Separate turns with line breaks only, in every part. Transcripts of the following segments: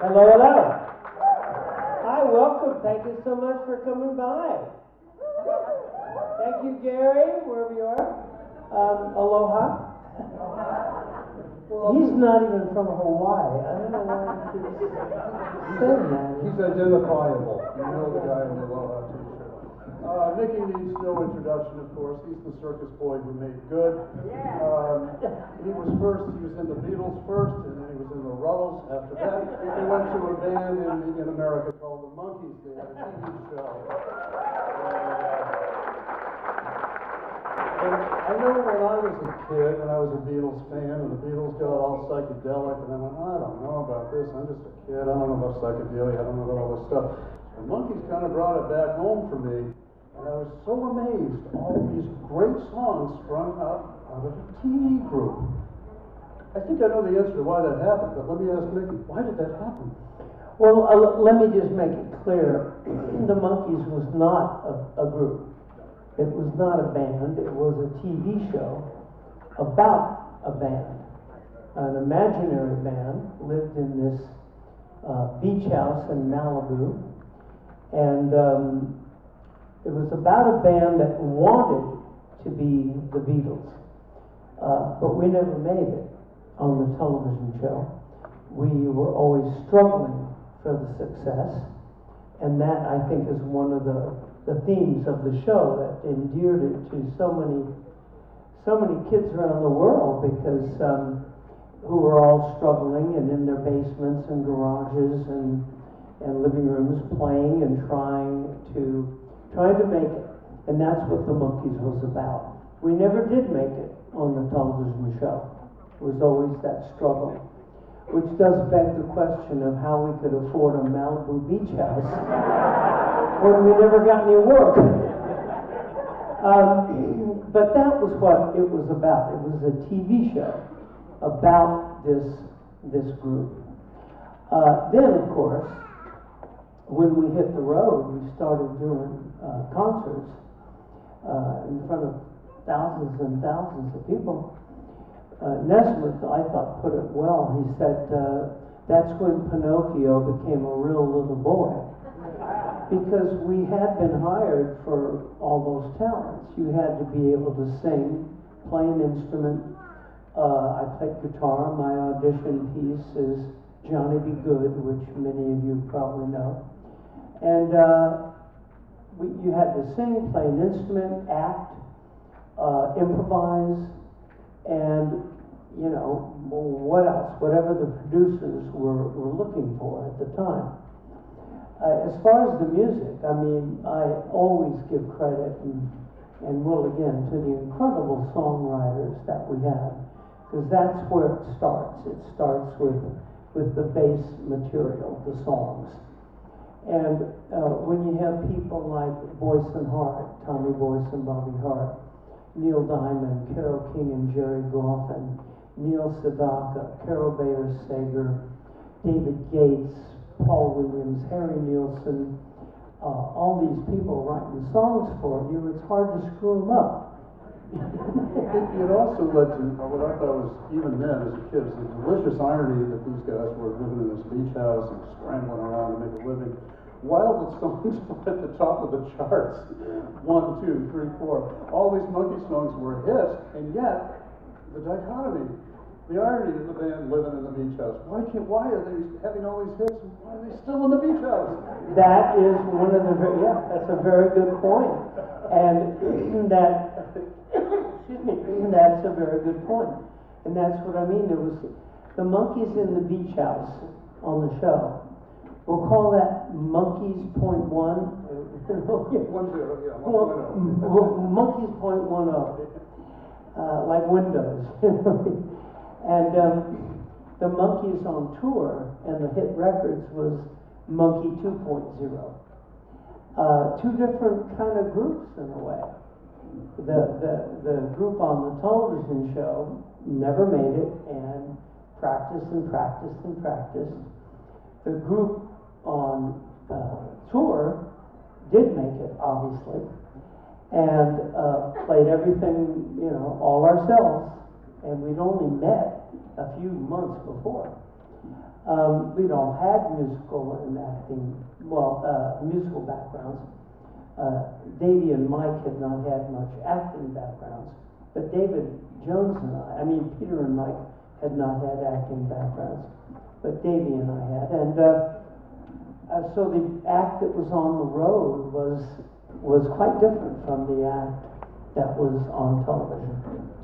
Hello, hello. Hi, welcome. Thank you so much for coming by. Thank you, Gary, wherever you are. Aloha. He's not even from Hawaii. I don't know why he keeps saying that.
He's identifiable. You know the guy in the Aloha t-shirt. Mickey needs no introduction, of course. He's the circus boy who made good. He was first, he was in the Beatles first, and then he was in the Rubbles. After that, he went to a band in America called the Monkees. They had a TV show. And I know when I was a kid, when I was a Beatles fan, and the Beatles got all psychedelic, and I went, I don't know about this. I'm just a kid. I don't know about psychedelia. I don't know about all this stuff. The Monkees kind of brought it back home for me. And I was so amazed, all these great songs sprung up out of a TV group. I think I know the answer to why that happened, but let me ask Mickey, why did that happen?
Well, let me just make it clear. The Monkees was not a group. It was not a band. It was a TV show about a band. An imaginary band lived in this beach house in Malibu. And it was about a band that wanted to be the Beatles, but we never made it on the television show. We were always struggling for the success, and that, I think, is one of the themes of the show that endeared it to so many kids around the world, because who were all struggling and in their basements and garages and living rooms playing and trying to make it. And that's what the Monkees was about. We never did make it on the television show. It was always that struggle, which does beg the question of how we could afford a Malibu beach house when we never got any work. But that was what it was about. It was a TV show about this group. Then, of course, when we hit the road, we started doing concerts in front of thousands and thousands of people. Nesmith, I thought, put it well. He said, that's when Pinocchio became a real little boy. Because we had been hired for all those talents. You had to be able to sing, play an instrument. I played guitar. My audition piece is Johnny Be Good, which many of you probably know. And you had to sing, play an instrument, act, improvise, and, you know, what else? Whatever the producers were looking for at the time. As far as the music, I mean, I always give credit, and will again, to the incredible songwriters that we have, because that's where it starts. It starts with the base material, the songs. And when you have people like Boyce and Hart, Tommy Boyce and Bobby Hart, Neil Diamond, Carole King and Jerry Goffin, Neil Sedaka, Carol Bayer Sager, David Gates, Paul Williams, Harry Nilsson, all these people writing songs for you, it's hard to screw them up.
It also led to what I thought was, even then as a kid, the delicious irony that these guys were living in this beach house and scrambling around to make a living, while the songs were at the top of the charts, 1, 2, 3, 4, all these Monkee songs were hits, and yet the dichotomy, the irony of the band living in the beach house. Why are they having all these hits, and why are they still in the beach house?
That is one of the, that's a very good point. And that, excuse me, that's a very good point. And that's what I mean. There was the Monkees in the beach house on the show. We'll call that Monkees .1.
1.0, yeah, 1.0.
Monkees .10, like Windows. And the Monkees on tour and the hit records was Monkee 2.0. Two different kind of groups in a way. The group on the television show never made it and practiced and practiced and practiced. The group on tour did make it, obviously, and played everything, you know, all ourselves, and we'd only met a few months before. We'd all had musical and acting, musical backgrounds. Davey and Mike had not had much acting backgrounds, but David Jones and Peter and Mike had not had acting backgrounds, but Davey and I had. And so the act that was on the road was quite different from the act that was on television.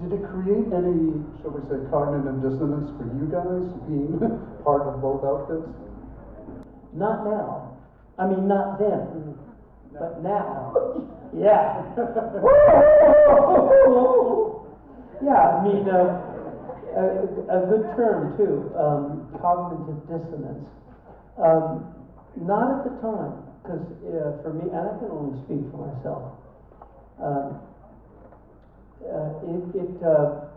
Did it create any, shall we say, cognitive dissonance for you guys being part of both outfits?
Not now. Not then, but now. Yeah. Yeah, a good term too, cognitive dissonance. Not at the time, because for me, and I can only speak for myself,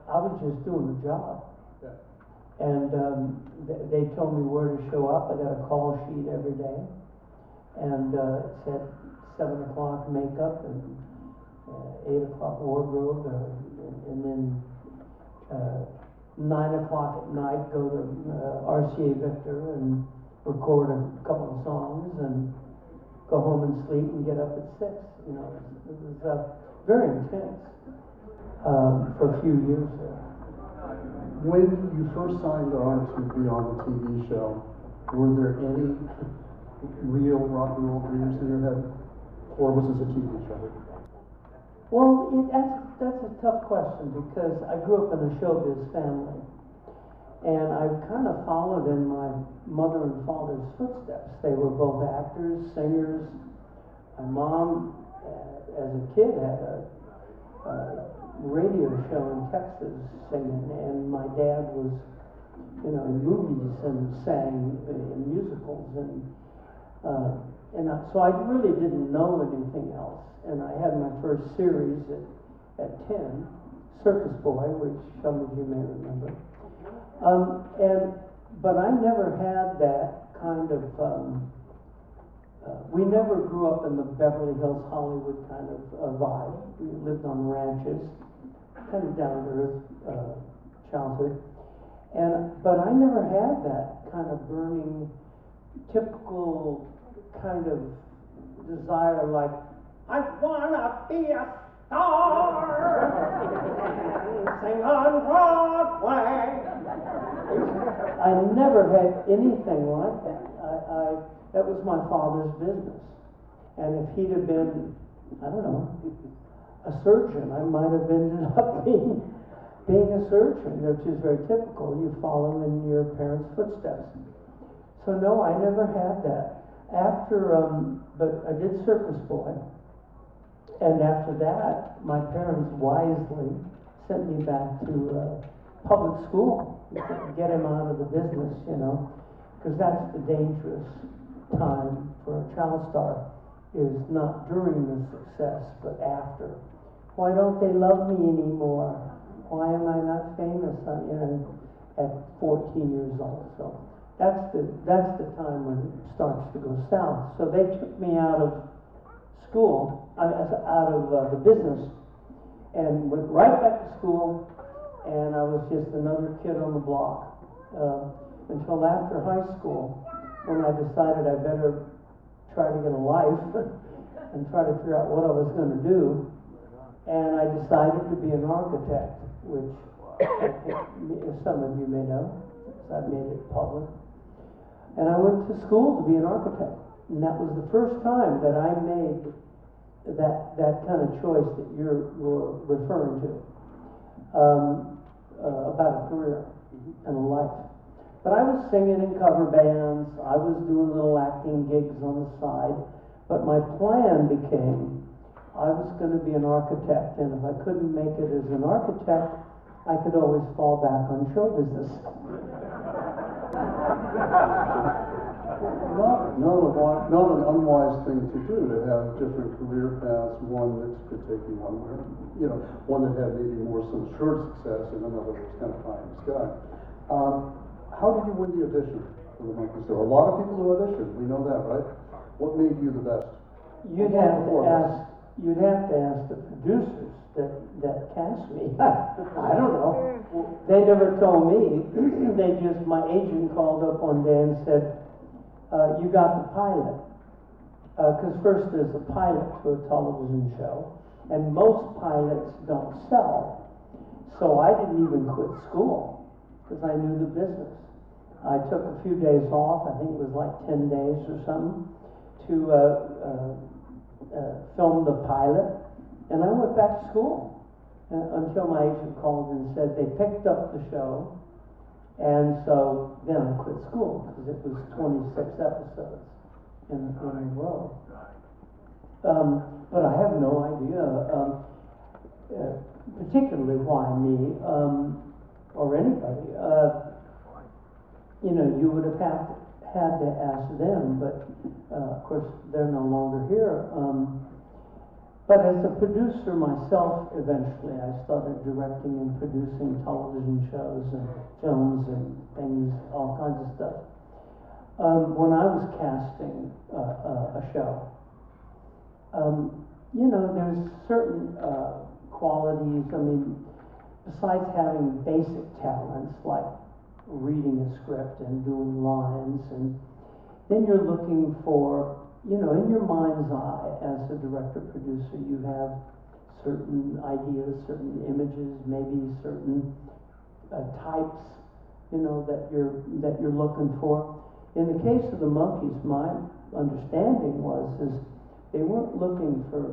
I was just doing the job.
Yeah.
And they told me where to show up. I got a call sheet every day, and it said 7 o'clock makeup and 8 o'clock wardrobe, and then 9 o'clock at night go to RCA Victor and record a couple of songs and go home and sleep and get up at 6. It was very intense for a few years there.
When you first signed on to be on the TV show, were there any real rock and roll dreams in your head? Or was this a TV show?
Well, that's a tough question because I grew up in a showbiz family. And I kind of followed in my mother and father's footsteps. They were both actors, singers. My mom, as a kid, had a radio show in Texas singing, and my dad was, in movies and sang in musicals, so I really didn't know anything else. And I had my first series at 10, Circus Boy, which some of you may remember. But I never had that kind of. We never grew up in the Beverly Hills, Hollywood kind of vibe. We lived on ranches, kind of down to earth childhood. But I never had that kind of burning, typical kind of desire like, I wanna be a star and sing on Broadway. I never had anything like that. That was my father's business. And if he'd have been, I don't know, a surgeon, I might have ended up being a surgeon, which is very typical. You follow in your parents' footsteps. So no, I never had that. But I did Circus Boy. And after that, my parents wisely sent me back to public school to get him out of the business, because that's the dangerous time for a child star, is not during the success, but after. Why don't they love me anymore? Why am I not famous? At 14 years old. So that's the time when it starts to go south. So they took me out of school, out of the business, and went right back to school. And I was just another kid on the block until after high school, when I decided I better try to get a life and try to figure out what I was going to do. And I decided to be an architect, which I think some of you may know, because I've made it public. And I went to school to be an architect. And that was the first time that I made that kind of choice that you're referring to, about a career and a life. But I was singing in cover bands, I was doing little acting gigs on the side, but my plan became I was going to be an architect, and if I couldn't make it as an architect, I could always fall back on show business.
Not an unwise thing to do, to have different career paths, one that could take you one way, one that had maybe more some assured success, and another was kind of pie in the sky. How did you win the audition for the Monkees? There were a lot of people who auditioned, we know that, right? What made you the best?
You'd have to ask the producers that cast me. I don't know. They never told me. My agent called up one day and said, you got the pilot. Because first there's a pilot to a television show, and most pilots don't sell. So I didn't even quit school, because I knew the business. I took a few days off, I think it was like 10 days or something, to film the pilot, and I went back to school until my agent called and said they picked up the show, and so then I quit school, because it was 26 episodes in a row. But I have no idea, particularly why me, or anybody. You would have had to ask them, but of course they're no longer here. But as a producer myself, eventually I started directing and producing television shows and films and things, all kinds of stuff. When I was casting a show, there's certain qualities, besides having basic talents like reading a script and doing lines, and then you're looking for, in your mind's eye as a director-producer, you have certain ideas, certain images, maybe certain types, that you're looking for. In the case of the Monkees, my understanding is they weren't looking for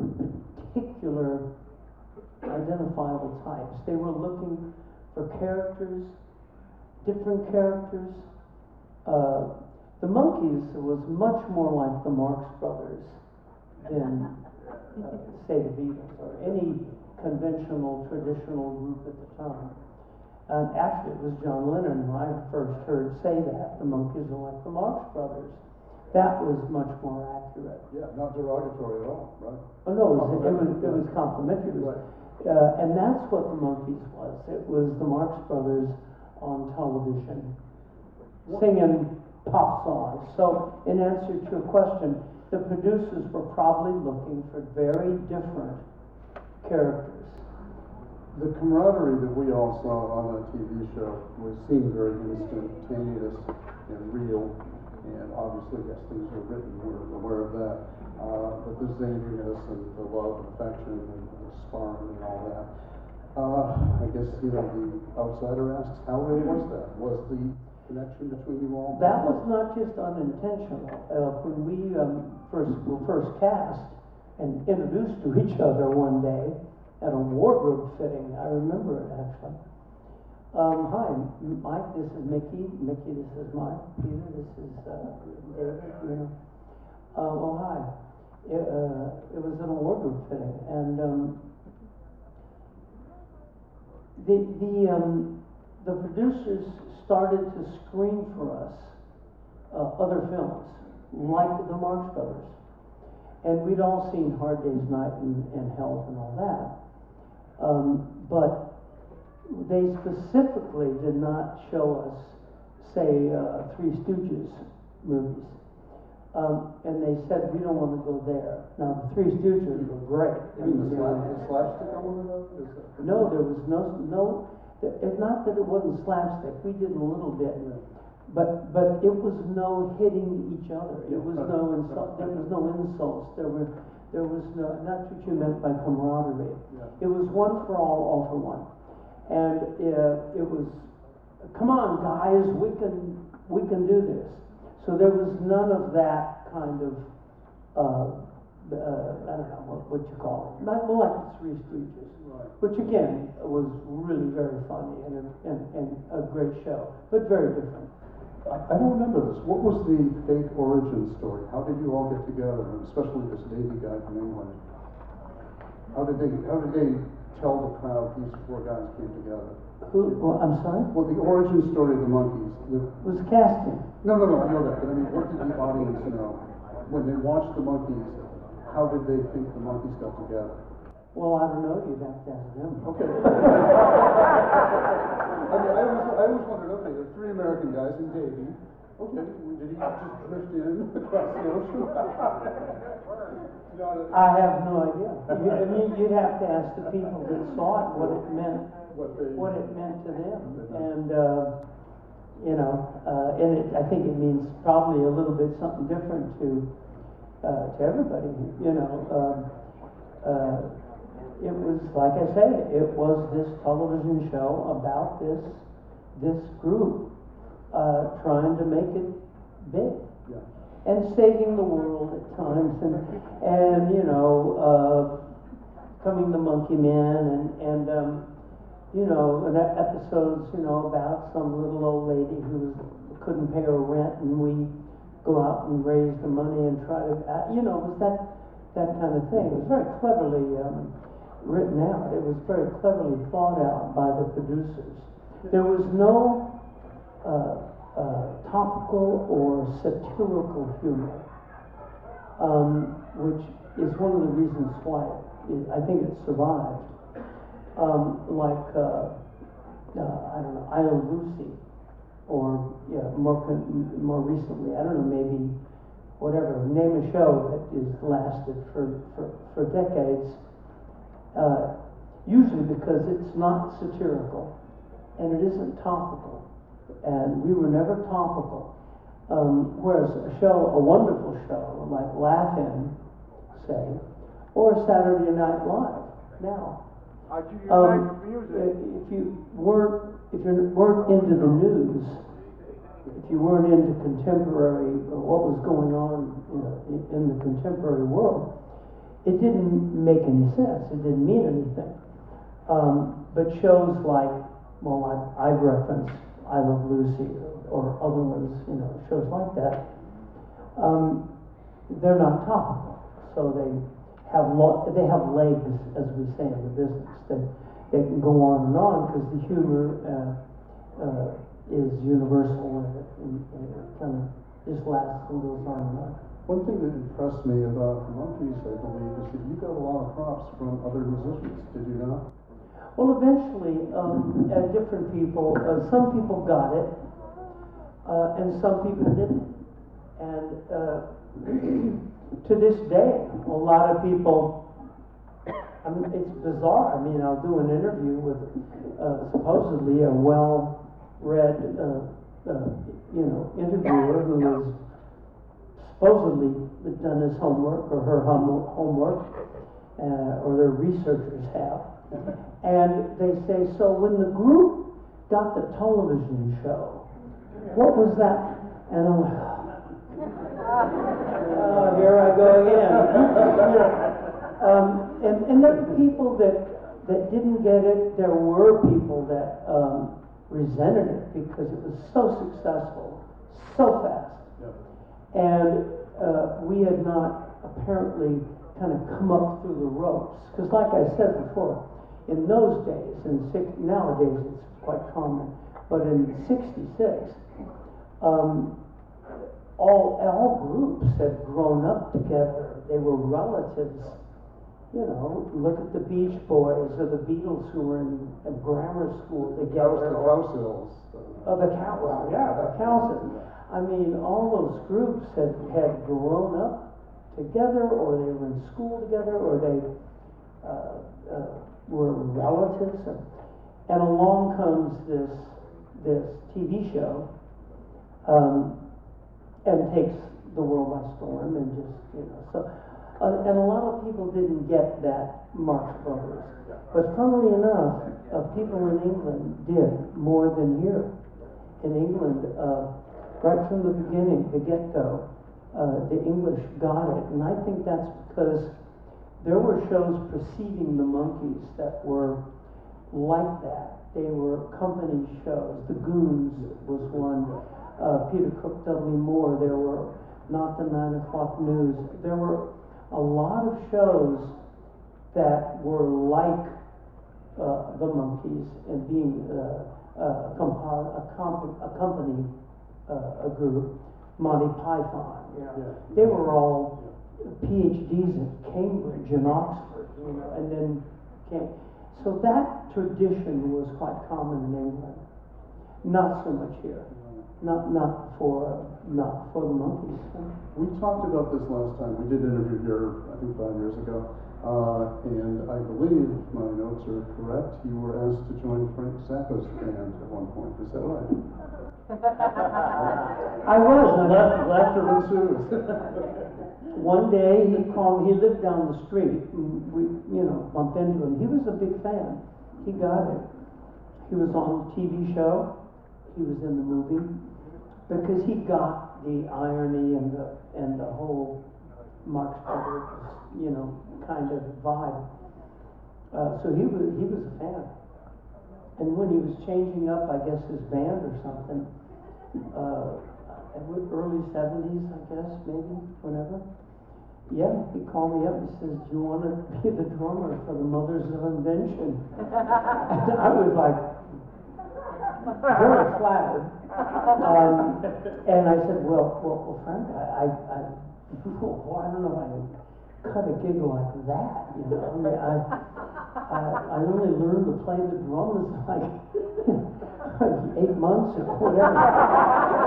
particular identifiable types. They were looking for characters, different characters. The Monkees was much more like the Marx Brothers than, say, the Beatles or any conventional, traditional group at the time. And actually, it was John Lennon who I first heard say that the Monkees are like the Marx Brothers. That was much more accurate.
Yeah, not derogatory at all, right?
Oh no, it was complimentary. Right. And that's what the Monkees was. It was the Marx Brothers on television, singing pop songs. So, in answer to your question, the producers were probably looking for very different characters.
The camaraderie that we all saw on that TV show seemed very instantaneous and real, and obviously, yes, things are written, we're aware of that. But the zaniness and the love and affection and the sparring and all that. I guess, the outsider asks, how real was that? Was the connection between you all?
That was not just unintentional. When we were first cast and introduced to each other one day at a wardrobe fitting, I remember it actually. Hi, Mike, this is Mickey. Mickey, this is Mike. Peter, this is David. Oh, hi. It was at a wardrobe fitting, and the producers started to screen for us other films, like the Marx Brothers. And we'd all seen Hard Day's Night and Help and all that. But they specifically did not show us, say, Three Stooges movies. And they said, we don't want to go there. Now, the Three Stooges were great.
You mean the slapstick element of it?
No, there was no, it's not that it wasn't slapstick. We did a little bit. But it was no hitting each other. It was no insult. There was no insults. There was no. And that's what you meant by camaraderie. Yeah. It was one for all for one, and it was, come on guys, we can do this. So there was none of that kind of I don't know what you call it. Not more like the Three Stooges, right. Which again was really very funny and a great show, but very different.
I don't remember this. What was the fake origin story? How did you all get together, and especially this Navy guy from England? How did they tell the crowd these four guys came together?
Who? Well, I'm sorry?
Well, the origin story of the Monkees.
It was casting.
No, I know that. But I mean, what did the audience know? When they watched the Monkees, how did they think the Monkees got together?
Well, I don't know. You'd have to ask them.
Okay. I always wondered, okay, there's three American guys and Davey. Okay, did he just drift in across the ocean?
I have no idea. I mean, you'd have to ask the people that saw it what it meant, what it meant to them, and you know, and I think it means probably a little bit something different to everybody. You know, it was like I say, it was this television show about this group trying to make it big.
Yeah.
And saving the world at times, and you know, becoming the Monkee Man, and you know, and episodes, you know, about some little old lady who couldn't pay her rent, and we go out and raise the money and try to, you know, it was that kind of thing. It was very cleverly written out. It was very cleverly thought out by the producers. There was no topical or satirical humor, which is one of the reasons why I think it survived. Like, I don't know, I Love Lucy, or yeah, more recently, I don't know, maybe whatever, name a show that is lasted for decades, usually because it's not satirical and it isn't topical. And we were never topical. Whereas a wonderful show like Laugh-In, say, or Saturday Night Live now. If you weren't into the news, if you weren't into contemporary, what was going on in the contemporary world, it didn't make any sense. It didn't mean anything. But shows like, well, I've referenced I Love Lucy, or other ones, you know, shows like that, they're not topical, so they have legs, as we say in the business. They can go on because the humor is universal, and it kind of just lasts and goes on and on.
One thing that impressed me about the Monkees, I believe, is that you got a lot of props from other musicians, did you not?
Well, eventually, different people, some people got it, and some people didn't. And to this day, a lot of people, I mean, it's bizarre. I mean, I'll do an interview with supposedly a well-read, you know, interviewer who has supposedly done his homework, or her homework, or their researchers have. And they say, so when the group got the television show, what was that? And I'm like, oh, here I go again. And there were people that didn't get it. There were people that resented it because it was so successful, so fast.
Yeah.
And we had not apparently kind of come up through the ropes. Because like I said before, in those days, nowadays it's quite common, but in '66, all groups had grown up together. They were relatives. You know, look at the Beach Boys or the Beatles who were in grammar school together.
The Cowsills.
Oh, the Cowsills. I mean, all those groups had grown up together, or they were in school together, or they were relatives. And along comes this TV show, and takes the world by storm, and just, you know, so. And a lot of people didn't get that Marx Brothers. But funnily enough, people in England did more than here. In England, right from the beginning, the get-go, the English got it. And I think that's because there were shows preceding the Monkees that were like that. They were company shows. The Goons was one. Peter Cook, Dudley Moore. There were Not the 9 O'Clock News. There were a lot of shows that were like the Monkees, and being a company, a group, Monty Python. You know.
Yeah.
They were all PhDs at Cambridge and Oxford, you know, and then came. So that tradition was quite common in England, not so much here. not for the Monkees.
We talked about this last time. We did interview here, I think 5 years ago. And I believe, if my notes are correct, you were asked to join Frank Zappa's band at one point. Is that right?
I was.
Laughter ensues.
One day he called. He lived down the street. And we, bumped into him. He was a big fan. He got it. He was on the TV show. He was in the movie because he got the irony and the whole Marx Brothers, kind of vibe. So he was a fan. And when he was changing up, I guess, his band or something, early 70s, I guess, maybe, whenever. Yeah, he called me up and says, "Do you want to be the drummer for the Mothers of Invention?" And I was like, very flattered. And I said, well, Frank, I don't know if I can cut a gig like that, I mean, I only learned to play the drums like 8 months or whatever.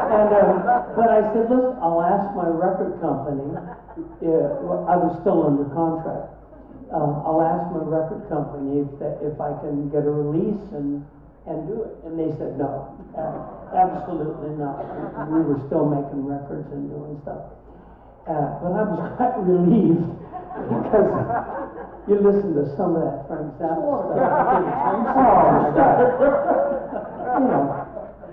And but I said, listen, I'll ask my record company. I was still under contract. I'll ask my record company if I can get a release and do it. And they said no, absolutely not. We were still making records and doing stuff. But I was quite relieved because you listen to some of that Frank Zappa stuff. Oh my God.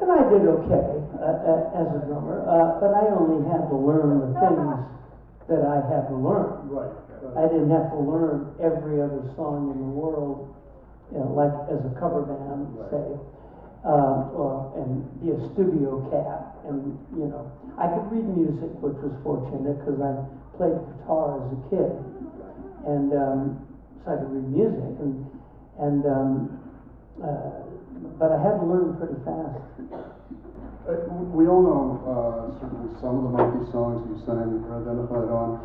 And I did okay as a drummer, but I only had to learn the things that I had to learn.
Right.
I didn't have to learn every other song in the world, like as a cover band, say. And be a studio cat, and I could read music, which was fortunate because I played guitar as a kid, and so I could read music, but I had to learn pretty fast.
We all know certainly some of the Monkee songs you sang or identified on,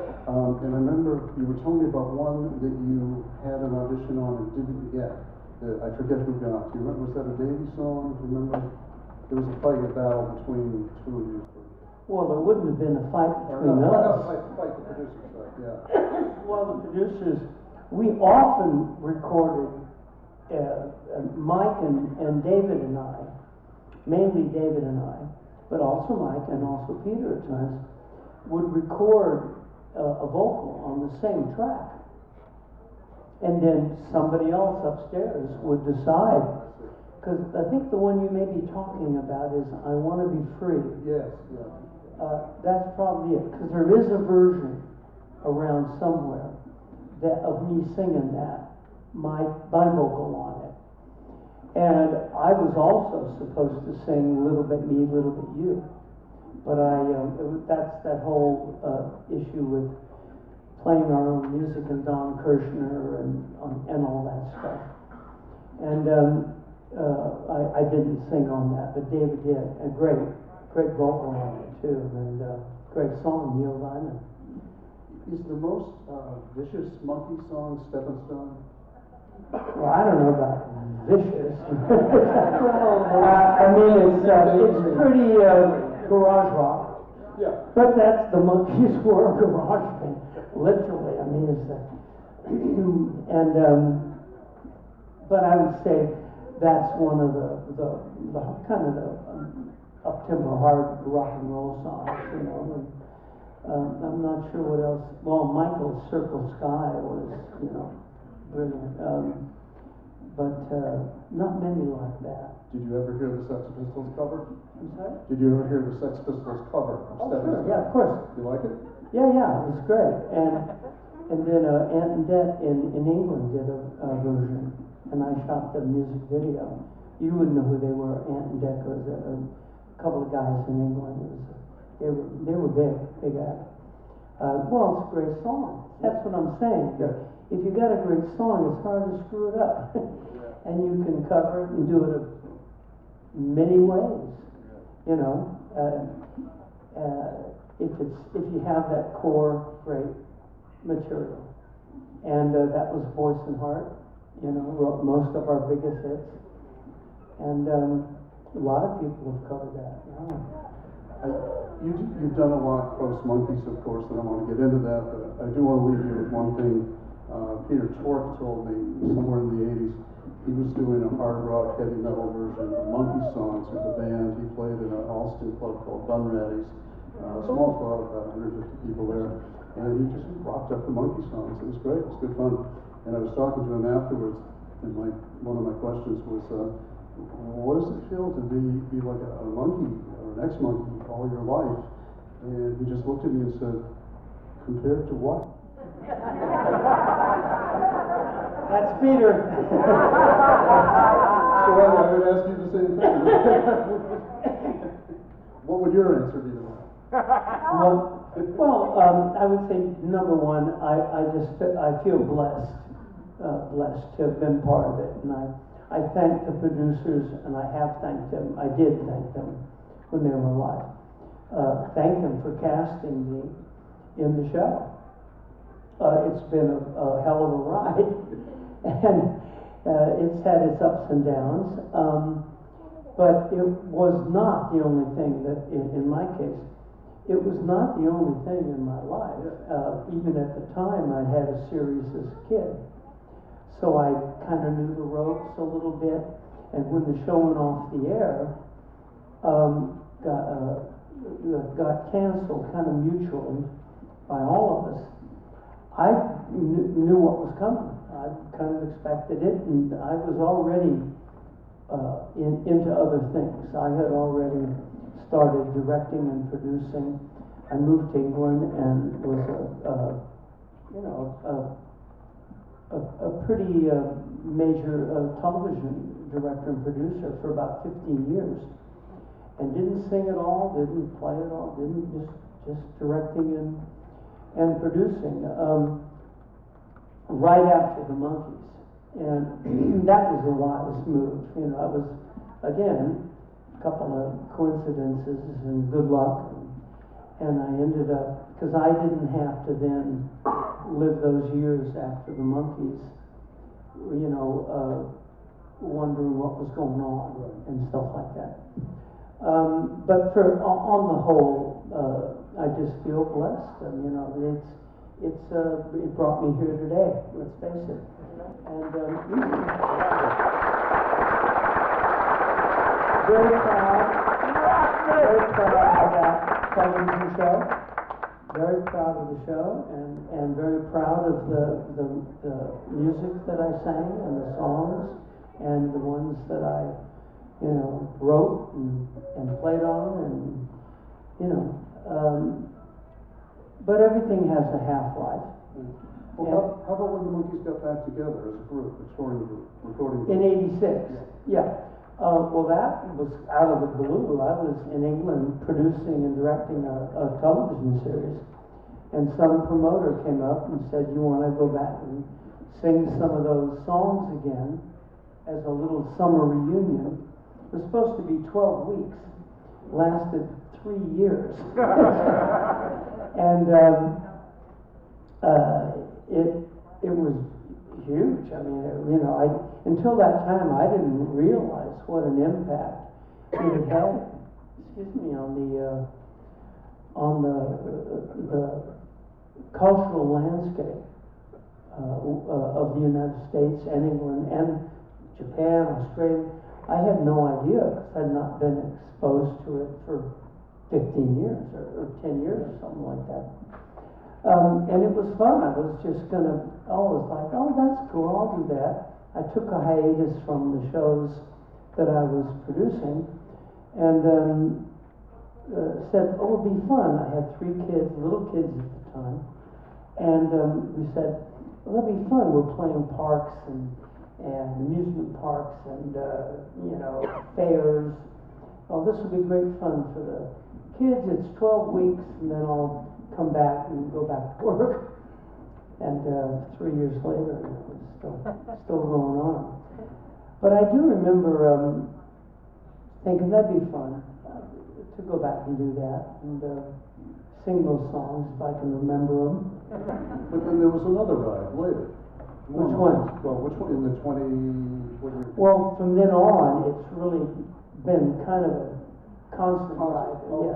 and I remember you were telling me about one that you had an audition on and didn't get. I forget who got. Do you remember? Was that a Davy song? Do you remember? There was a fight, a battle between the two of you.
Well, there wouldn't have been a fight between us.
Fight the producers, right? Yeah.
Well, the producers, we often recorded. Mike and David and I, mainly David and I, but also Mike and also Peter at times, would record a vocal on the same track. And then somebody else upstairs would decide, because I think the one you may be talking about is "I Want to Be Free."
Yes, yeah.
That's probably it, because there is a version around somewhere of me singing that, my vocal on it. And I was also supposed to sing "Little Bit Me, Little Bit You," but that's that whole issue with playing our own music and Don Kirshner and all that stuff. And I didn't sing on that, but David did. A great vocal on it too, and great song, Neil Diamond.
Is the most vicious Monkee song "Stepping Stone"?
Well, I don't know about vicious. I mean, it's pretty garage rock.
Yeah.
But that's the Monkees were a garage band, literally. I mean, it's but I would say that's one of the kind of the up-tempo hard rock and roll songs, And I'm not sure what else. Well, Michael's "Circle Sky" was, brilliant. But not many like that.
Did you ever hear the Sex Pistols cover?
I'm sorry?
Did you ever hear the Sex Pistols cover of
Oh,
Stepping
sure.
Stone?
Yeah, of course.
You like it?
Yeah, it was great. And then Ant and Dec in England did a version, and I shot the music video. You wouldn't know who they were. Ant and Dec was a couple of guys in England. They were big acts. Well, it's a great song. That's what I'm saying.
Yeah.
If you got a great song, it's hard to screw it up. And you can cover it and do it many ways. If you have that core great material. And that was Voice and Heart. Wrote most of our biggest hits. And A lot of people have covered that, yeah.
You've done a lot post Monkees, of course, and I want to get into that, but I do want to leave you with one thing. Peter Tork told me somewhere in the 80s he was doing a hard rock, heavy metal version of Monkee songs with a band. He played in an Allston club called Bunratty's, a small club, about 150 people there, and he just rocked up the Monkee songs. It was great, it was good fun. And I was talking to him afterwards, and one of my questions was, what does it feel to be like a monkey or an ex-monkey all your life? And he just looked at me and said, compared to what?
That's Peter.
So I would ask you the same thing. What would your answer be to that?
Well, I would say number one, I feel blessed to have been part of it, and I thank the producers, and I have thanked them. I did thank them when they were alive. Thank them for casting me in the show. It's been a hell of a ride, and it's had its ups and downs. But it was not the only thing that, in my case, it was not the only thing in my life. Even at the time, I had a series as a kid. So I kind of knew the ropes a little bit. And when the show went off the air, got canceled kind of mutually by all of us, I knew what was coming. I kind of expected it, and I was already into other things. I had already started directing and producing. I moved to England and was a pretty major television director and producer for about 15 years, and didn't sing at all, didn't play at all, didn't just directing and producing. Right after the Monkees, and that was a wise move. You know, I was, again, a couple of coincidences and good luck, and I ended up, because I didn't have to then live those years after the Monkees, you know, wondering what was going on and stuff like that. But on the whole, I just feel blessed, and you know, it brought me here today, let's face it. And very proud of that television show. Very proud of the show, and very proud of the music that I sang and the songs and the ones that I, you know, wrote and played on, and you know. But everything has a half-life.
Well, how about when the Monkees got back together as a group, recording group?
In '86, yeah. Well, that was out of the blue. I was in England producing and directing a television series, and some promoter came up and said, "You want to go back and sing some of those songs again as a little summer reunion?" It was supposed to be 12 weeks, lasted 3 years. And it was huge. I mean, you know, until that time, I didn't realize what an impact it had had. Excuse me, on the cultural landscape of the United States and England and Japan, Australia. I had no idea because I had not been exposed to it for 15 years or 10 years or something like that. And it was fun. I was just always like, oh, that's cool, I'll do that. I took a hiatus from the shows that I was producing and said, oh, it'll be fun. I had 3 kids, little kids at the time. And we said, well, that'll be fun. We're playing parks and amusement parks and, you know, fairs. Oh, this will be great fun for the kids. It's 12 weeks, and then I'll come back and go back to work. And 3 years later, it was still going on. But I do remember thinking that'd be fun to go back and do that and sing those songs if I can remember them.
But then there was another ride later.
Which one?
Well, which one in the 20?
Well, from then on, it's really been kind of a constant ride.
Okay.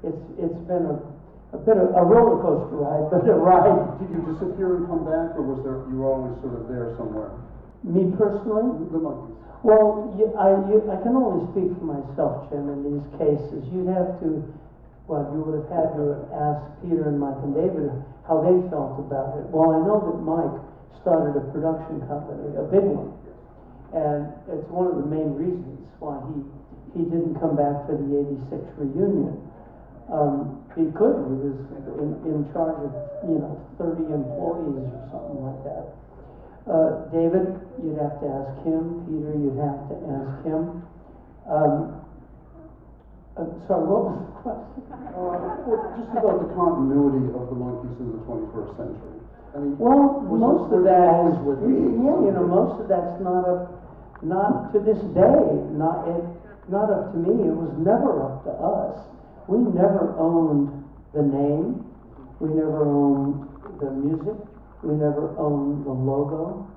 Yeah, it's been a bit of a roller coaster ride, but a ride.
Did you disappear and come back, or was there, you were always sort of there somewhere?
Me personally?
The Monkees.
Well, I can only speak for myself, Jim, in these cases. You'd have to, well, you would have had to have asked Peter and Mike and David how they felt about it. Well, I know that Mike started a production company, a big one, and it's one of the main reasons why he didn't come back for the '86 reunion. He couldn't. He was in charge of 30 employees or something like that. David, you'd have to ask him. Peter, you'd have to ask him. Sorry, what was the question?
Well, just about the continuity of the Monkees in the 21st century. I mean,
well, most of that
always with
most of that's not to this day, not up to me. It was never up to us. We never owned the name. We never owned the music. We never owned the logo.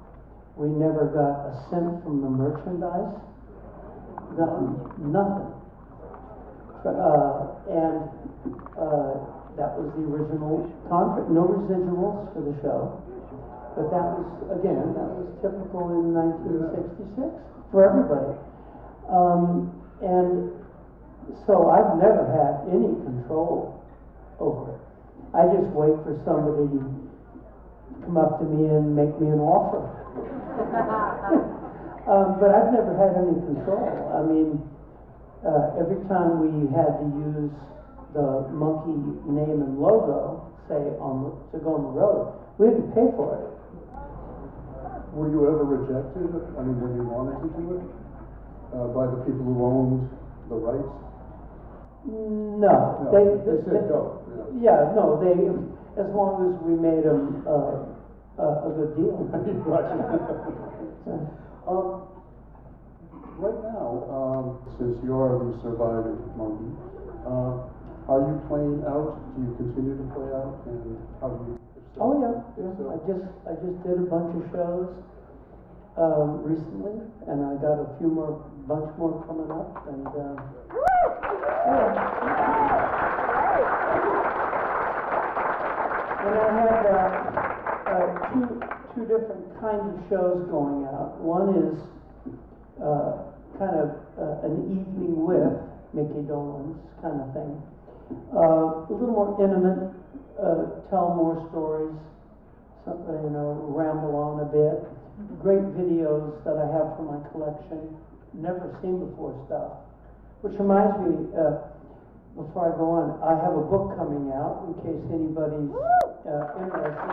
We never got a cent from the merchandise. Nothing. That was the original contract. No residuals for the show. But that was typical in 1966 for everybody. And so I've never had any control over it. I just wait for somebody to come up to me and make me an offer. But I've never had any control. I mean, every time we had to use the Monkee name and logo, say to go on the road, we had to pay for it.
Were you ever rejected? I mean, when you wanted to do it by the people who owned the rights?
No,
they said go.
Yeah, no, as long as we made them a good deal.
Right now, since you are the surviving Monkee, are you playing out? Do you continue to play out? And how do you?
Oh yeah. I just did a bunch of shows recently, and I got a bunch more coming up, and and I had two different kinds of shows going out. One is kind of an evening with Micky Dolenz kind of thing. A little more intimate, tell more stories, ramble on a bit. Great videos that I have for my collection, never seen before stuff. Which reminds me, before I go on, I have a book coming out in case anybody's interested.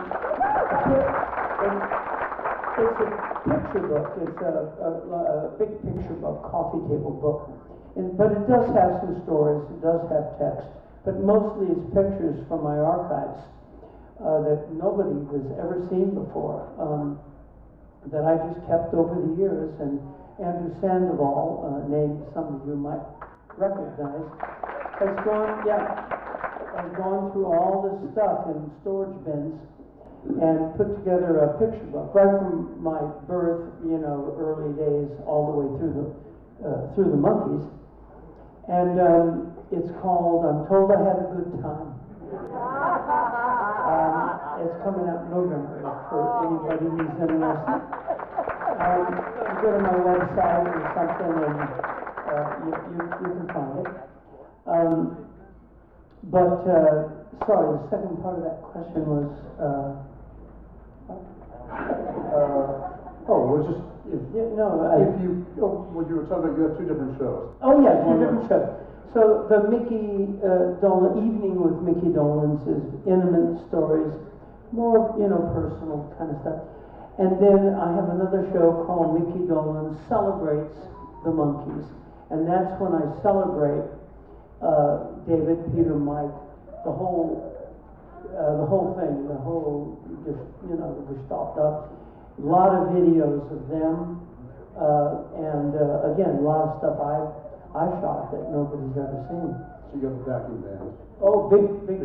It's a picture book. It's a big picture book, coffee table book. But it does have some stories. It does have text. But mostly it's pictures from my archives that nobody has ever seen before, that I just kept over the years. And Andrew Sandoval, name some of you might recognize, has gone through all this stuff in storage bins and put together a picture book right from my birth, early days, all the way through the Monkees. And it's called "I'm Told I Had a Good Time." It's coming out in November for anybody who's interested. You go to my website or something, and you can find it. Sorry, the second part of that question was.
What you were talking about, you have two different shows.
Oh yeah, two different shows. So the Micky Dolenz Evening with Micky Dolenz is intimate stories, more personal kind of stuff. And then I have another show called Micky Dolenz Celebrates the Monkees, and that's when I celebrate David, Peter, Mike, the whole thing, the gestalt up. A lot of videos of them, and again, a lot of stuff I shot that nobody's ever seen.
So you got the backing band.
Oh, big 7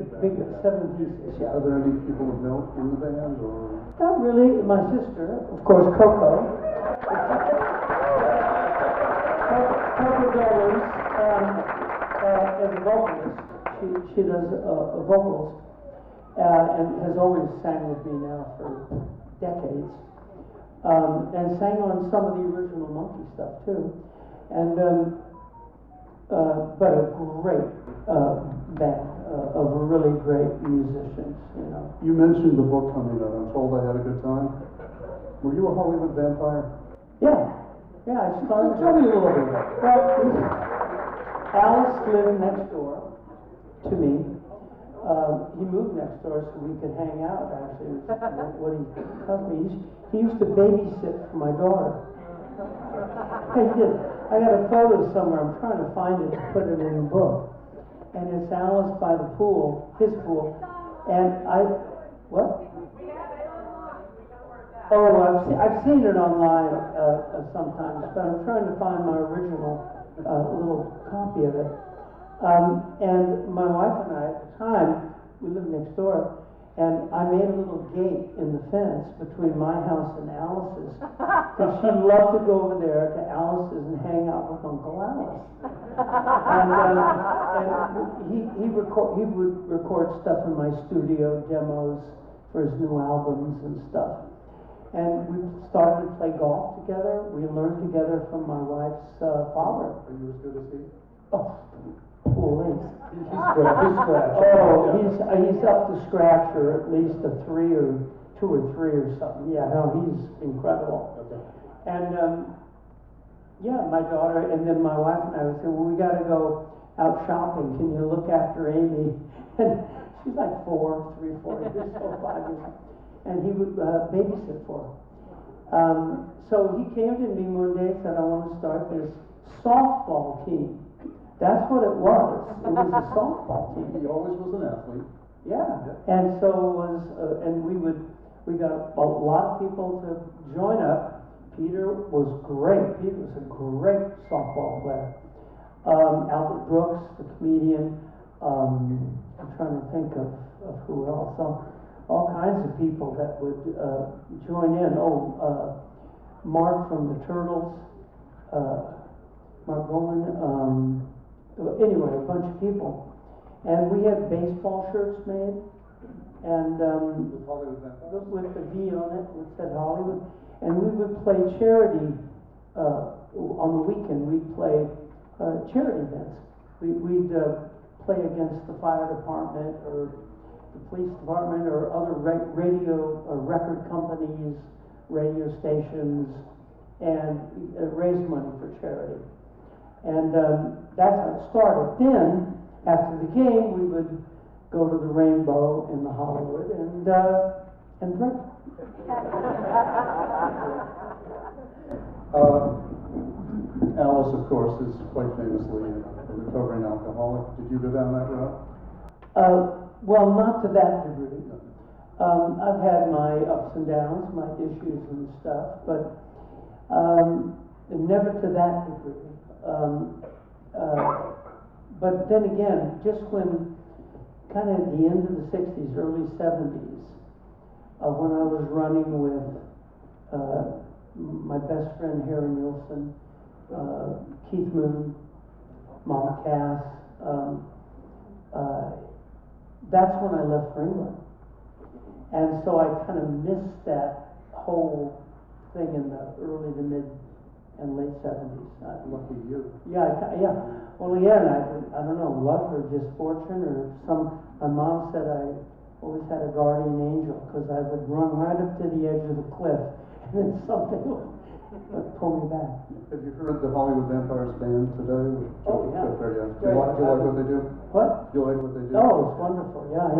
pieces, yeah.
Are there any people of note in the band, or?
Not really. My sister, of course, Coco. Coco vocalist. She does vocals and has always sang with me now for decades. And sang on some of the original Monkee stuff too. And but a great band of really great musicians, you know.
You mentioned the book coming out. I'm told I had a good time. Were you a Hollywood vampire?
Yeah, I started.
Tell me a little bit about that.
Well, Alice lived next door to me. He moved next door so we could hang out, actually. What he tells me. He used to babysit for my daughter. He did. I got a photo somewhere. I'm trying to find it to put it in the book. And it's Alice by the pool, his pool. And what? Oh, I've seen it online sometimes, but I'm trying to find my original little copy of it. And my wife and I, at the time, we lived next door, and I made a little gate in the fence between my house and Alice's, because she loved to go over there to Alice's and hang out with Uncle Alice. And he would record stuff in my studio, demos for his new albums and stuff. And we started to play golf together. We learned together from my wife's father.
Are you as good as he?
Oh, please.
He's scratch.
Oh, he's up to scratch, or at least a 3 or 2 or 3 or something. Yeah, no, he's incredible.
Okay.
And yeah, my daughter, and then my wife and I would say, well, we got to go out shopping. Can you look after Amy? And she's like 4 years old, 5 years old. And he would babysit for her. So he came to me one day and said, I want to start this softball team. That's what it was. It was a softball team.
He always was an athlete.
Yeah. And so it was, and we got a lot of people to join up. Peter was great. Peter was a great softball player. Albert Brooks, the comedian. I'm trying to think of who else. So, all kinds of people that would join in. Mark from the Turtles, Mark Bowman. Anyway, a bunch of people. And we had baseball shirts made, and
With Hollywood vampires?
with the V on it, it said Hollywood. And we would play charity on the weekend. We'd play charity events. We'd play against the fire department or the police department or other radio or record companies, radio stations, and raise money for charity. And that's how it started. Then, after the game, we would go to the Rainbow in the Hollywood and drink.
Alice, of course, is quite famously a recovering alcoholic. Did you go down that route?
Well, not to that degree. I've had my ups and downs, my issues and stuff, but never to that degree. But then again, just when kind of at the end of the 60s, early 70s, when I was running with my best friend Harry Nilsson, Keith Moon, Mama Cass, that's when I left for England. And so I kind of missed that whole thing in the early to mid and late 70s.
Lucky you.
Yeah. Well, yeah, I don't know, luck or just fortune or my mom said I always had a guardian angel because I would run right up to the edge of the cliff and then something would pull me back.
Have you heard the Hollywood Vampires band today?
Oh, yeah.
Do you like what they do?
What?
Do you like what they do?
Oh, it's wonderful. Yeah.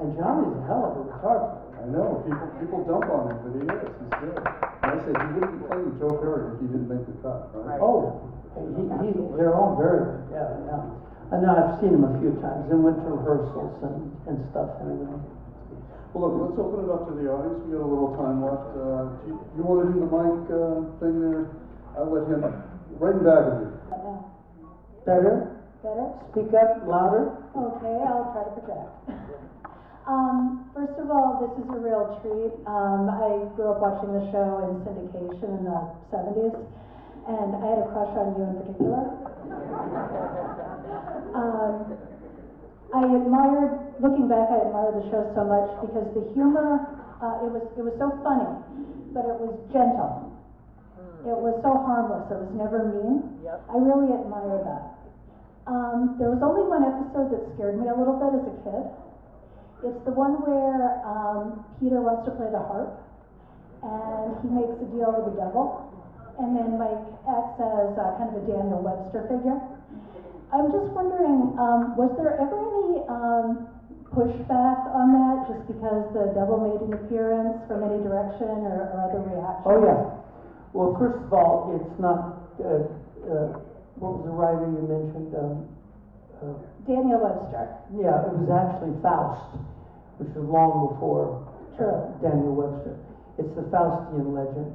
And Johnny's a hell of a guitar player.
I know, people dump on him, but he is, he's good. And I say he wouldn't be playing with Joe Perry if he didn't make the cut, right?
Oh, they're all very good, yeah. I know I've seen him a few times and went to rehearsals and stuff and everything.
Well, look, let's open it up to the audience. We got a little time left. You want to do the mic thing there? I'll let him, right in back of you.
Better? Speak up louder.
Okay, I'll try to project. First of all, this is a real treat. I grew up watching the show in syndication in the 70s, and I had a crush on you in particular. I admired, looking back, I admired the show so much because the humor, it was so funny, but it was gentle. It was so harmless. It was never mean.
Yep.
I really admire that. There was only one episode that scared me a little bit as a kid. It's the one where Peter wants to play the harp, and he makes a deal with the devil, and then Mike acts as kind of a Daniel Webster figure. I'm just wondering, was there ever any pushback on that, just because the devil made an appearance from any direction or other reactions?
Oh, yeah. Well, first of all, it's not, what was the writer you mentioned?
Daniel Webster.
Yeah, it was actually Faust, which was long before Daniel Webster. It's the Faustian legend.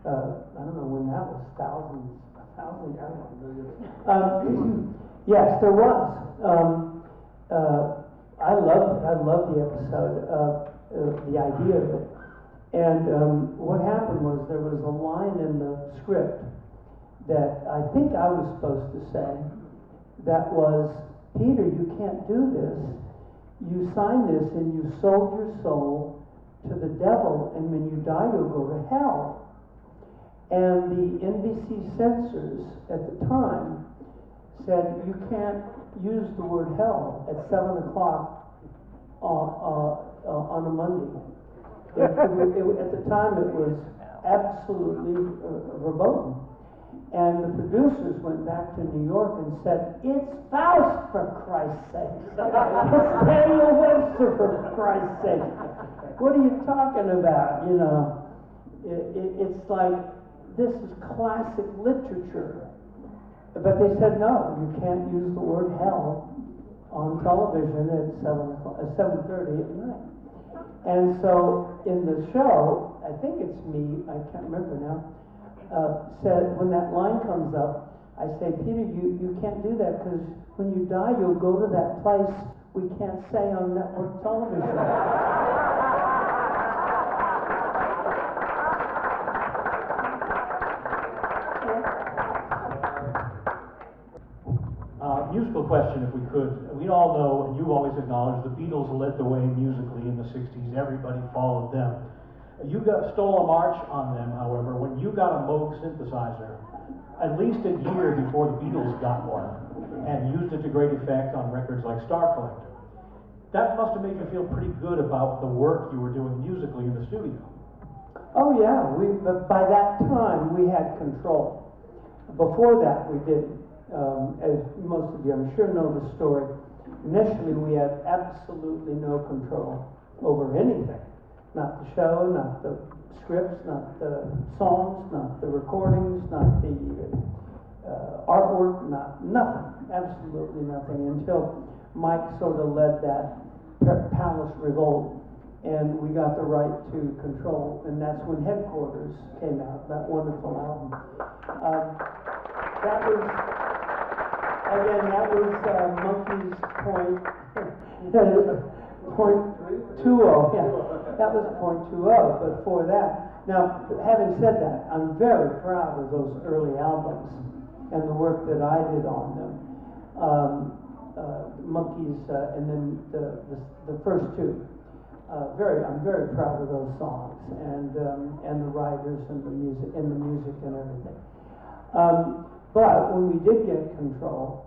I don't know when that was, thousands, yes, there was. I loved it. I loved the episode, the idea of it. And what happened was there was a line in the script that I think I was supposed to say that was, Peter, you can't do this. You signed this and you sold your soul to the devil, and when you die, you'll go to hell. And the NBC censors at the time said, you can't use the word hell at 7 o'clock on a Monday. At the time, it was absolutely verboten. And the producers went back to New York and said, it's Faust, for Christ's sake. It's Daniel Webster, for Christ's sake. What are you talking about? You know, it's like, this is classic literature. But they said, no, you can't use the word hell on television at 7:30 at night. And so in the show, I think it's me, I can't remember now, said, when that line comes up, I say, Peter, you can't do that, because when you die, you'll go to that place we can't say on network television.
Musical question, if we could. We all know, and you've always acknowledged, the Beatles led the way musically in the 60s. Everybody followed them. You stole a march on them, however, when you got a Moog synthesizer, at least a year before the Beatles got one, and used it to great effect on records like Star Collector. That must have made you feel pretty good about the work you were doing musically in the studio. Oh yeah, but by that time we had control. Before that we didn't. As most of you, I'm sure, know the story. Initially, we had absolutely no control over anything. Not the show, not the scripts, not the songs, not the recordings, not the artwork, nothing. Absolutely nothing, until Mike sort of led that Palace Revolt, and we got the right to control, and that's when Headquarters came out, that wonderful album. That was... Again, that was Monkees point 20. Yeah, that was .20. But for that, now having said that, I'm very proud of those early albums and the work that I did on them. Monkees, and then the first two. I'm very proud of those songs and the writers and the music and everything. But when we did get control,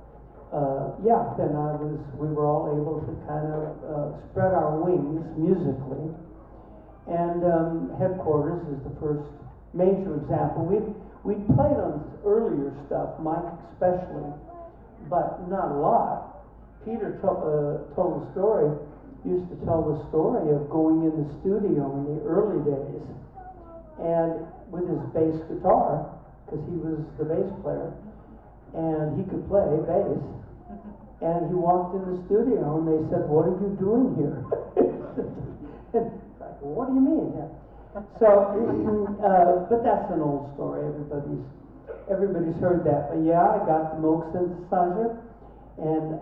then we were all able to kind of spread our wings musically. And Headquarters is the first major example. We'd played on earlier stuff, Mike especially, but not a lot. Peter told the story, used to tell the story of going in the studio in the early days, and with his bass guitar, because he was the bass player, and he could play bass. And he walked in the studio, and they said, "What are you doing here?" And it's like, well, what do you mean? So, but that's an old story. Everybody's heard that. But yeah, I got the Moog synthesizer, and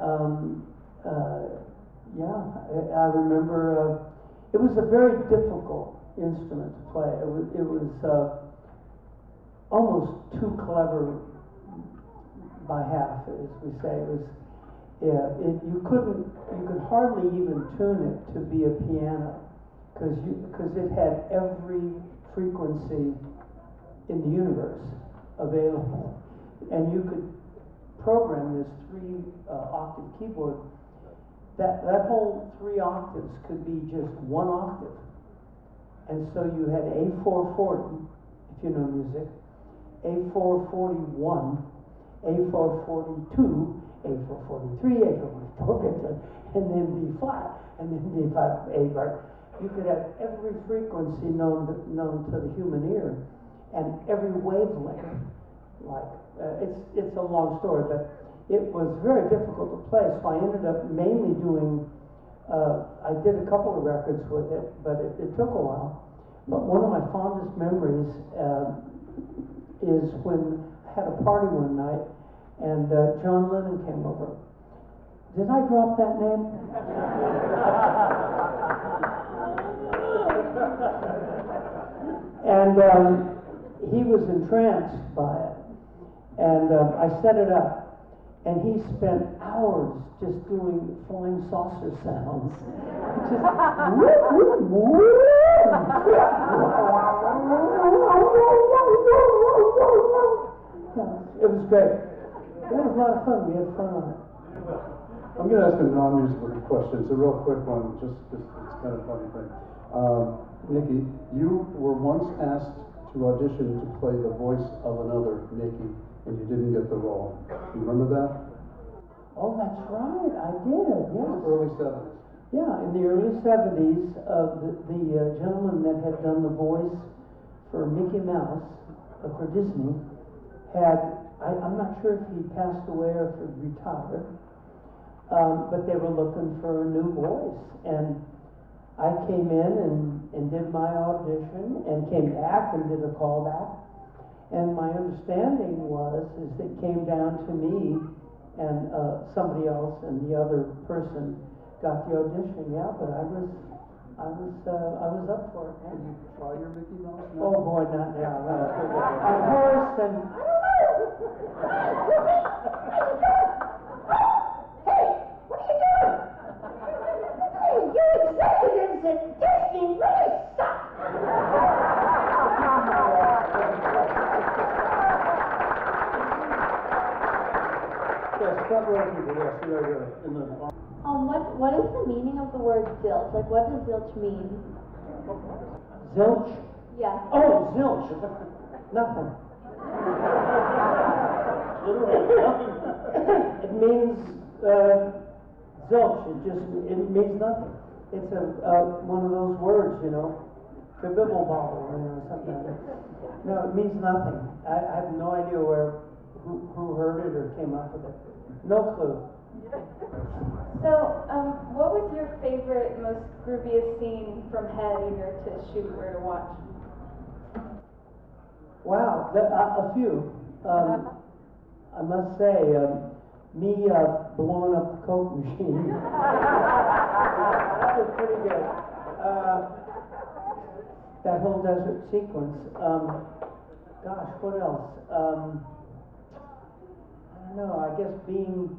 I remember it was a very difficult instrument to play. It was almost too clever by half, as we say. Yeah, you could hardly even tune it to be a piano, because it had every frequency in the universe available, and you could program this 3 octave keyboard. That whole 3 octaves could be just 1 octave, and so you had A440, if you know music, A441, A442, A443, A444, and then B flat, and then B flat, A flat. You could have every frequency known to the human ear, and every wavelength. Like it's a long story, but it was very difficult to play. So I ended up mainly doing. I did a couple of records with it, but it took a while. But one of my fondest memories is when I had a party one night, and John Lennon came over. Did I drop that name? And he was entranced by it. And I set it up. And he spent hours just doing flying saucer sounds. Just it was great. That was a lot of fun. We had fun on it.
I'm going to ask a non-musical question. It's a real quick one, just it's kind of a funny thing. Micky, you were once asked to audition to play the voice of another Micky, and you didn't get the role. You remember that?
Oh, that's right. I did. Yes.
Early 70s.
Yeah, in the early 70s, the gentleman that had done the voice for Mickey Mouse for Disney I'm not sure if he passed away or if he retired, but they were looking for a new voice. And I came in and did my audition and came back and did a callback. And my understanding is it came down to me and somebody else, and the other person got the audition. Yeah, but I was up for it.
Can you try your Mickey Mouse now?
Oh boy, not now. No. I'm hoarse and
Hey, what are you doing? Hey, you executives at Disney really suck.
Yes, front row people, yes, in the...
What is the meaning of the word zilch? Like, what does zilch mean?
zilch.
Yeah.
Oh, zilch. Nothing. It means zilch. It means nothing. It's one of those words, kabibble bobble, something like that. No, it means nothing. I have no idea who heard it or came up with it. No clue.
So, what was your favorite, most grooviest scene from Head, either to shoot or to watch?
Wow, a few. I must say, me blowing up the Coke machine. That was pretty good. That whole desert sequence. Gosh, what else? I don't know, I guess being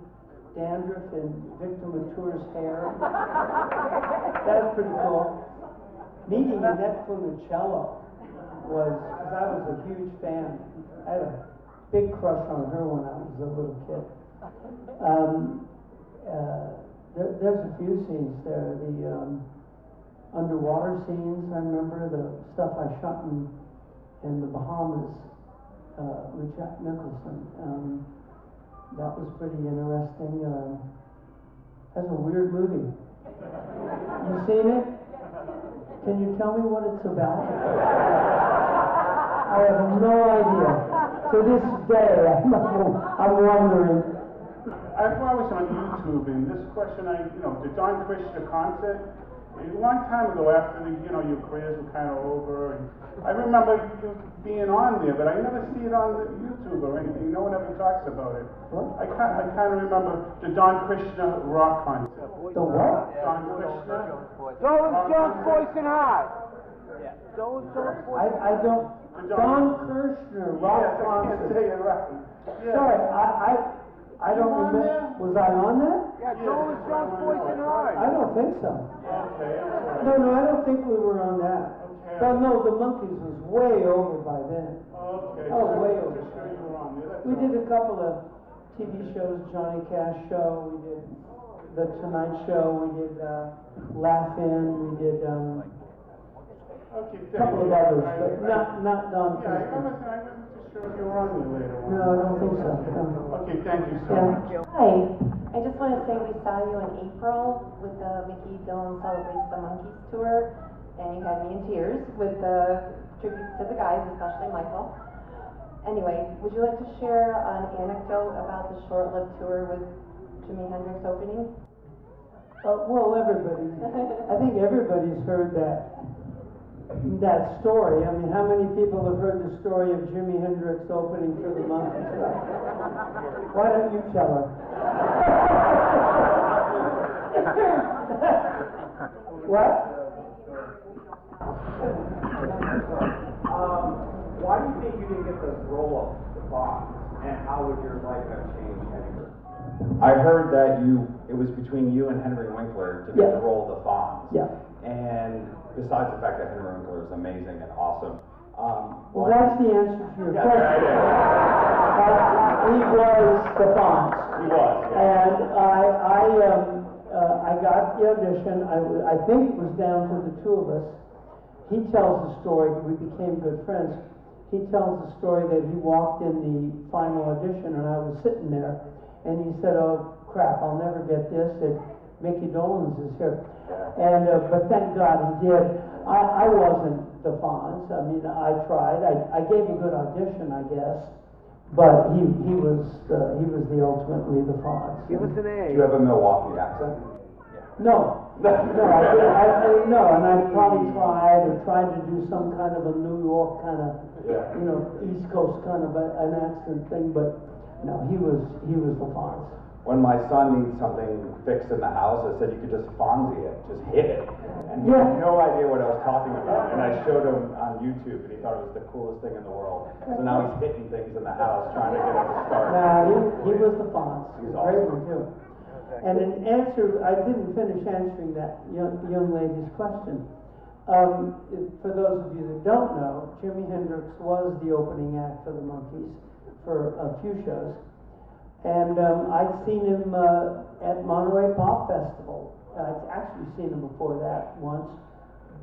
dandruff in Victor Mature's hair. That was pretty cool. Meeting Annette Funicello because I was a huge fan. I had a big crush on her when I was a little kid. There's a few scenes there. The underwater scenes, I remember the stuff I shot in the Bahamas with Jack Nicholson. That was pretty interesting. That's a weird movie. You seen it? Can you tell me what it's about? I have no idea. To this day, I'm wondering.
I was on YouTube, and this question, the John Krishna concert, a long time ago after your careers were kind of over, and I remember you being on there, but I never see it on the YouTube or anything. No one ever talks about it.
What?
I kind of remember the John Krishna rock concert.
The what?
John Krishna.
Dolenz, Jones, voice and high. Dolenz, Jones, voice.
I don't. Don Kirshner rock
Yes, I can't
concert.
say it right. Yeah.
Sorry, I don't
You on
remember.
there?
Was I on that?
Yeah, Dolenz, John's Poison High.
I don't think so.
Okay, I'm sorry.
No, I don't think we were on that.
Okay.
But no, the Monkees was way over by then.
Okay.
Oh,
just-
way
just
over.
sure you were on there, that's
We
all.
did a couple of TV shows, Johnny Cash Show, we did The Tonight Show, we did Laugh In, we did
Okay,
a
thank
couple of
you.
others,
I-
but not Don
Yeah, I
Christian.
wasn't too sure if you were on there later on.
No, I don't think so. No.
Okay, thank you so
Yeah.
much.
Hi, I just want to say we saw you in April with the Micky Dolenz Celebrates the Monkees tour, and you had me in tears with the tributes to the guys, especially Michael. Anyway, would you like to share an anecdote about the short-lived tour with Jimi Hendrix opening?
Well, I think everybody's heard that story. I mean, how many people have heard the story of Jimi Hendrix opening for the Monkees? Why don't you tell her? What?
Why do you think you didn't get the role of the Fox, and how would your life have changed had you?
I heard that it was between you and Henry Winkler to get the role of the Fonz.
Yeah.
And besides the fact that Henry Winkler is amazing and awesome.
Well, that's the answer to your
Yeah,
question. He was the Fonz.
He was, yeah.
And I got the audition. I think it was down to the two of us. He tells the story. We became good friends. He tells the story that he walked in the final audition, and I was sitting there, and he said, "Oh crap, I'll never get this. Micky Dolenz is here." And but thank God he did. I wasn't the Fonz. I mean, I tried. I gave a good audition, I guess, but he was the ultimately the Fonz.
Give us an
Do
A.
you have a Milwaukee accent?
No, no, and I probably tried to do some kind of a New York kind of, East Coast kind of an accent thing, but no, he was the Fonz.
When my son needs something fixed in the house, I said you could just Fonzie it, just hit it. And he had no idea what I was talking about. And I showed him on YouTube, and he thought it was the coolest thing in the world. So now he's hitting things in the house, trying to get it to start.
Nah, he was the Fonz.
He's
Great
awesome.
one too. And in answer, I didn't finish answering that young lady's question. For those of you that don't know, Jimi Hendrix was the opening act for the Monkees for a few shows. And I'd seen him at Monterey Pop Festival. I'd actually seen him before that once.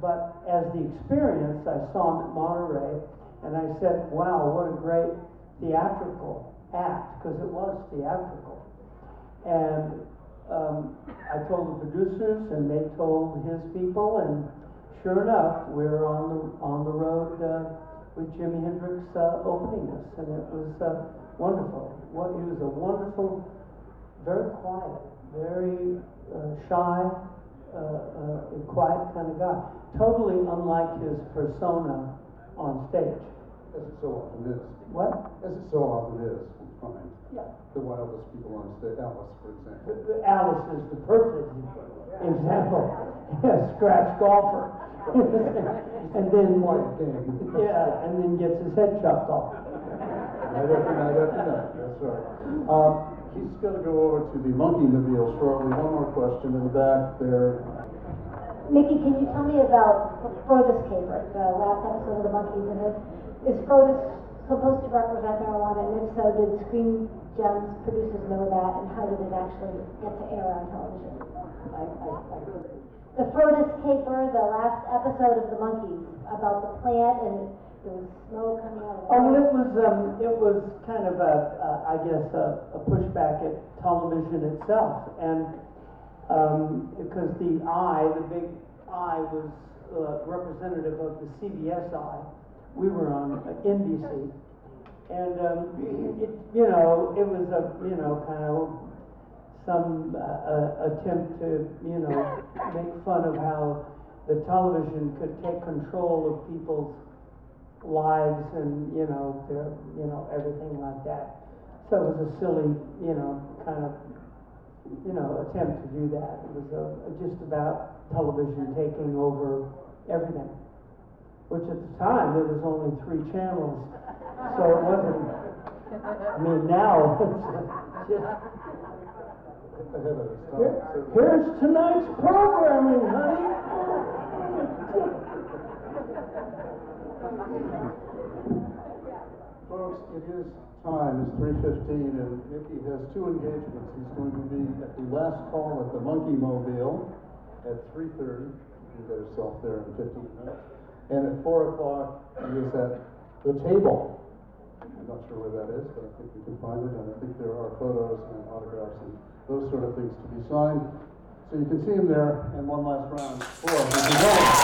But as the experience, I saw him at Monterey, and I said, wow, what a great theatrical act, because it was theatrical. And I told the producers, and they told his people, and sure enough, we were on the road with Jimi Hendrix opening us, and it was wonderful. He was a wonderful, very quiet, very shy, quiet kind of guy. Totally unlike his persona on stage.
As it so often is.
What?
As it so often is, we find.
Yeah.
The wildest people on stage, Alice, for example.
Alice is the perfect example. Scratch golfer. And then,
Quiet game.
yeah, and then gets his head chopped off.
Night after night after night, that's right. He's going to go over to the Monkee Mobile shortly. One more question in the back there.
Micky, can you tell me about Frodis Caper, the last episode of the Monkees? Is Frodis supposed to represent marijuana, and if so, did Screen Gems producers know that, and how did it actually get to air on television? The Frodis Caper, the last episode of the Monkees, about the plant, and there was smoke coming out of it.
Oh, well, it was kind of I guess a pushback at television itself, and because the big eye was representative of the CBS eye. We were on NBC, and it was a kind of some attempt to make fun of how the television could take control of people's lives and their everything like that. So it was a silly kind of attempt to do that. It was just about television taking over everything. Which at the time there was only 3 channels, so it wasn't. I mean, now it's
Ahead of his time.
Here's tonight's programming, honey.
Folks, it is time. It's 3:15, and Mickey has two engagements. He's going to be at the last call at the Monkee Mobile at 3:30. You get yourself there in 15 minutes. And at 4 o'clock, he is at the table. I'm not sure where that is, but I think we can find it, and I think there are photos and autographs and those sort of things to be signed. So you can see him there, and one last round for Mr. Dolenz.